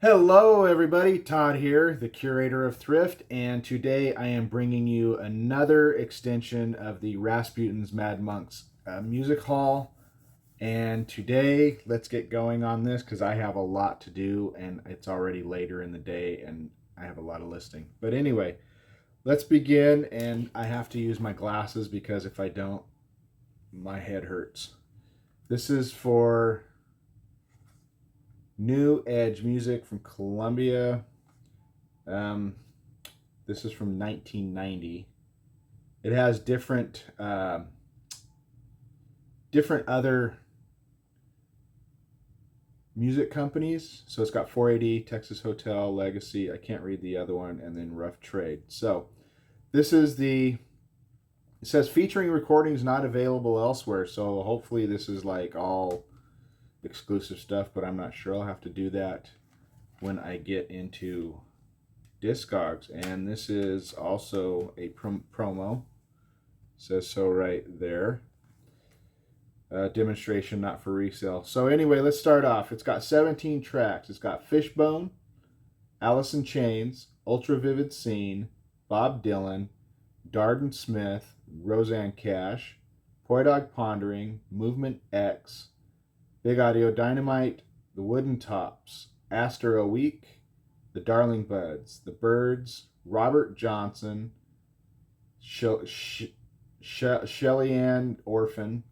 Hello, everybody. Todd here, the curator of Thrift, and today I am bringing you another extension of the Rasputin's Mad Monks music hall. And today, let's get going on this because I have a lot to do, and it's already later in the day, and I have a lot of listing. But anyway, let's begin, and I have to use my glasses because if I don't, my head hurts. This is for New Edge music from Columbia. Um, this is from 1990. It has different other music companies. So it's got 480, Texas Hotel, Legacy. I can't read the other one, and then Rough Trade. So this is it says featuring recordings not available elsewhere. So hopefully this is like all exclusive stuff, but I'm not sure. I'll have to do that when I get into Discogs. And this is also a promo. Says so right there. Demonstration, not for resale. So anyway, let's start off. It's got 17 tracks. It's got Fishbone, Alice in Chains, Ultra Vivid Scene, Bob Dylan, Darden Smith, Roseanne Cash, Poi Dog Pondering, Movement X, Big Audio Dynamite, The Wooden Tops, Astor a Week, The Darling Buds, The Byrds, Robert Johnson, Shelly Ann Orphan,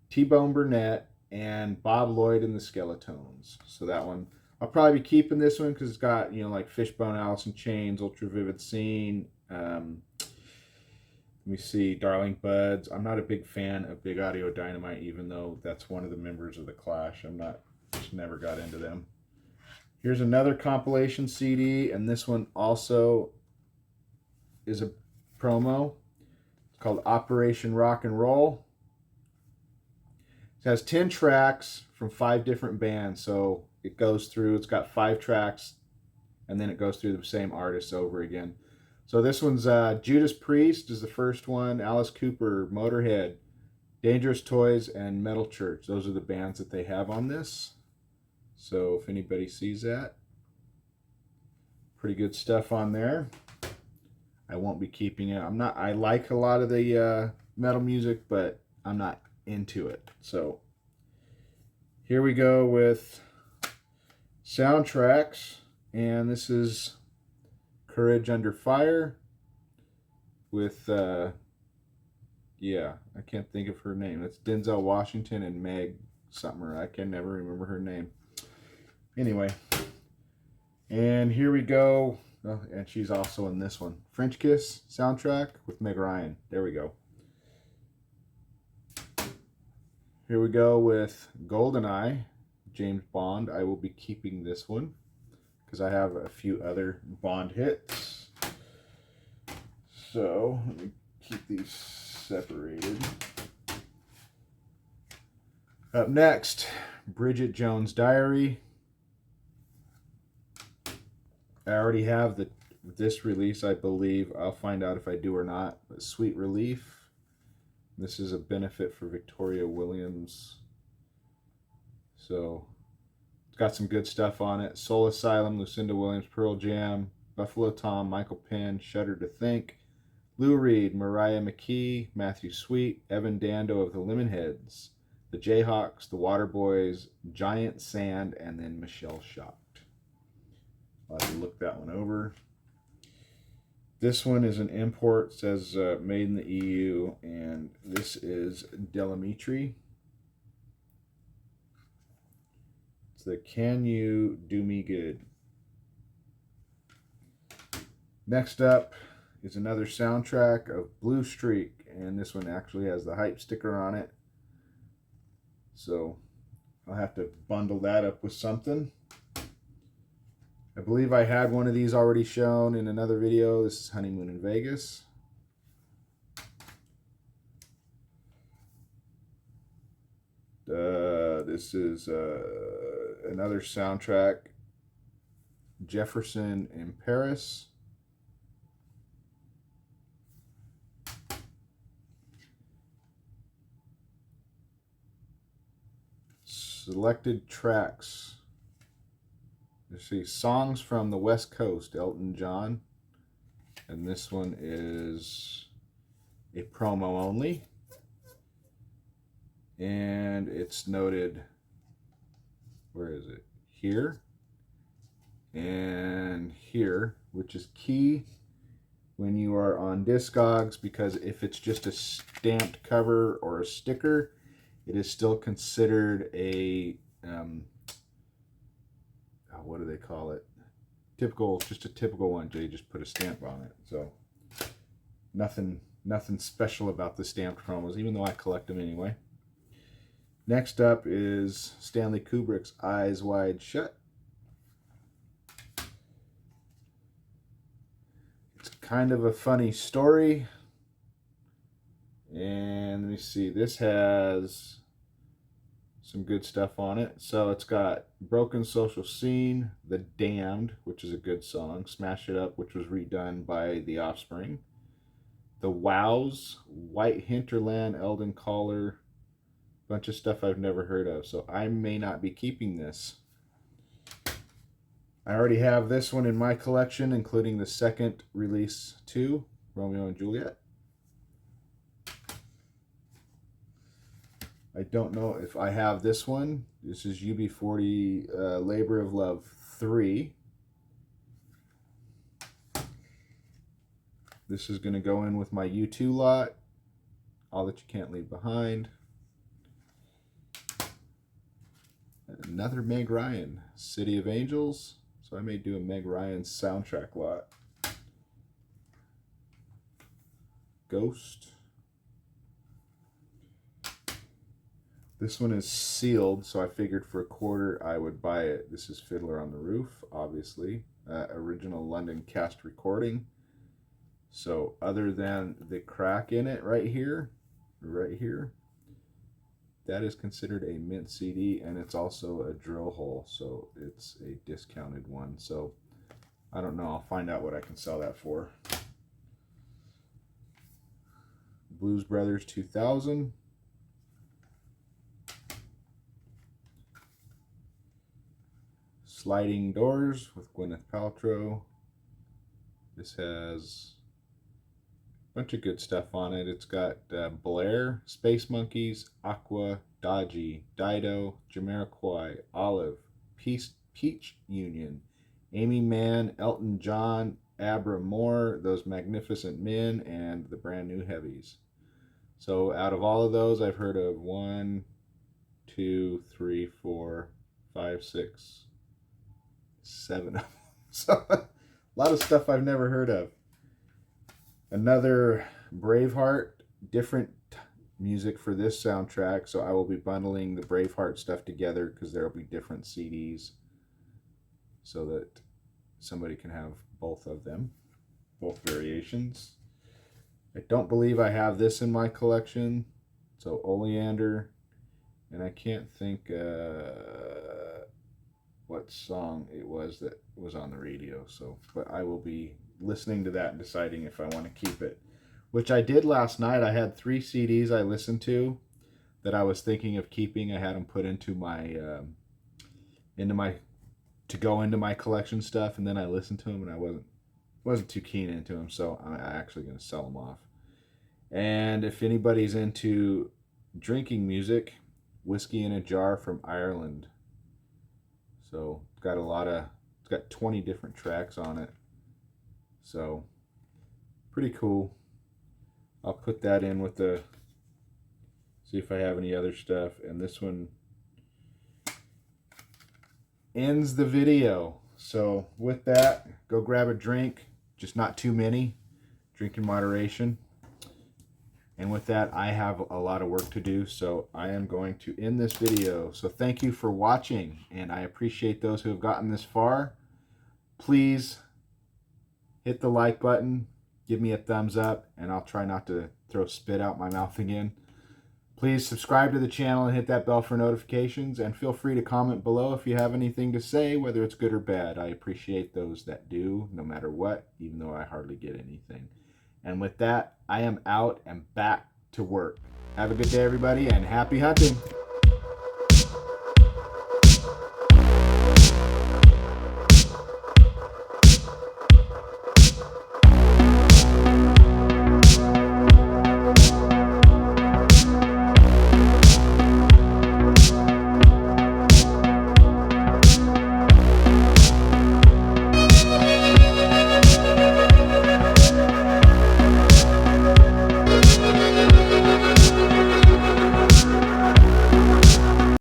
T-Bone Burnett, and Bob Lloyd and the Skeletones. So that one, I'll probably be keeping this one because it's got, like Fishbone, Alice in Chains, Ultra Vivid Scene. Let me see, Darling Buds. I'm not a big fan of Big Audio Dynamite, even though that's one of the members of the Clash. Just never got into them. Here's another compilation CD, and this one also is a promo. It's called Operation Rock and Roll. It has 10 tracks from 5 different bands, so it goes through, it's got 5 tracks, and then it goes through the same artists over again. So this one's Judas Priest is the first one, Alice Cooper, Motorhead, Dangerous Toys, and Metal Church. Those are the bands that they have on this. So if anybody sees that, pretty good stuff on there. I won't be keeping it. I like a lot of the metal music, but I'm not into it. So here we go with soundtracks, and this is Courage Under Fire with I can't think of her name. It's Denzel Washington and Meg something. I can never remember her name. Anyway, and here we go. Oh, and she's also in this one. French Kiss soundtrack with Meg Ryan. There we go. Here we go with GoldenEye, James Bond. I will be keeping this one because I have a few other Bond hits. So let me keep these separated. Up next, Bridget Jones' Diary. I already have this release, I believe. I'll find out if I do or not. But Sweet Relief. This is a benefit for Victoria Williams. So it's got some good stuff on it. Soul Asylum, Lucinda Williams, Pearl Jam, Buffalo Tom, Michael Penn, Shudder to Think, Lou Reed, Mariah McKee, Matthew Sweet, Evan Dando of the Lemonheads, the Jayhawks, the Waterboys, Giant Sand, and then Michelle Shocked. I'll have to look that one over. This one is an import, says made in the EU, and this is Delamitri. It's the Can You Do Me Good. Next up is another soundtrack of Blue Streak, and this one actually has the hype sticker on it. So I'll have to bundle that up with something. I believe I had one of these already shown in another video. This is Honeymoon in Vegas. This is another soundtrack, Jefferson in Paris. Selected tracks. Let's see, Songs from the West Coast, Elton John. And this one is a promo only. And it's noted, where is it? Here and here, which is key when you are on Discogs, because if it's just a stamped cover or a sticker, it is still considered a what do they call it? Typical, just a typical one. They just put a stamp on it. So nothing special about the stamped promos, even though I collect them anyway. Next up is Stanley Kubrick's Eyes Wide Shut. It's kind of a funny story. And let me see, this has some good stuff on it. So it's got Broken Social Scene, The Damned, which is a good song, Smash It Up, which was redone by The Offspring, The Wows, White Hinterland, Eldon Caller, bunch of stuff I've never heard of. So I may not be keeping this. I already have this one in my collection, including the second release too, Romeo and Juliet. I don't know if I have this one. This is UB40 Labor of Love 3. This is going to go in with my U2 lot. All That You Can't Leave Behind. Another Meg Ryan, City of Angels. So I may do a Meg Ryan soundtrack lot. Ghost. This one is sealed, so I figured for $1 I would buy it. This is Fiddler on the Roof, obviously. Original London cast recording. So other than the crack in it right here, that is considered a mint CD, and it's also a drill hole, so it's a discounted one. So I don't know, I'll find out what I can sell that for. Blues Brothers 2000. Sliding Doors with Gwyneth Paltrow. This has a bunch of good stuff on it. It's got Blair, Space Monkeys, Aqua, Dodgy, Dido, Jamiroquai, Olive, Peach Union, Amy Mann, Elton John, Abra Moore, Those Magnificent Men, and the Brand New Heavies. So out of all of those, I've heard of 1, 2, 3, 4, 5, 6, 7 of them. So a lot of stuff I've never heard of. Another Braveheart, different music for this soundtrack, so I will be bundling the Braveheart stuff together because there will be different CDs so that somebody can have both of them, both variations. I don't believe I have this in my collection, so Oleander, and I can't think what song it was that was on the radio, so but I will be listening to that and deciding if I want to keep it, which I did last night. I had 3 CDs I listened to that I was thinking of keeping. I had them put into my to go into my collection stuff, and then I listened to them and I wasn't too keen into them, so I'm actually going to sell them off. And if anybody's into drinking music, Whiskey in a Jar from Ireland. So it's got 20 different tracks on it. So pretty cool. I'll put that in with see if I have any other stuff. And this one ends the video. So with that, go grab a drink, just not too many. Drink in moderation. And with that, I have a lot of work to do, so I am going to end this video. So thank you for watching, and I appreciate those who have gotten this far. Please hit the like button, give me a thumbs up, and I'll try not to throw spit out my mouth again. Please subscribe to the channel and hit that bell for notifications, and feel free to comment below if you have anything to say, whether it's good or bad. I appreciate those that do, no matter what, even though I hardly get anything. And with that, I am out and back to work. Have a good day, everybody, and happy hunting.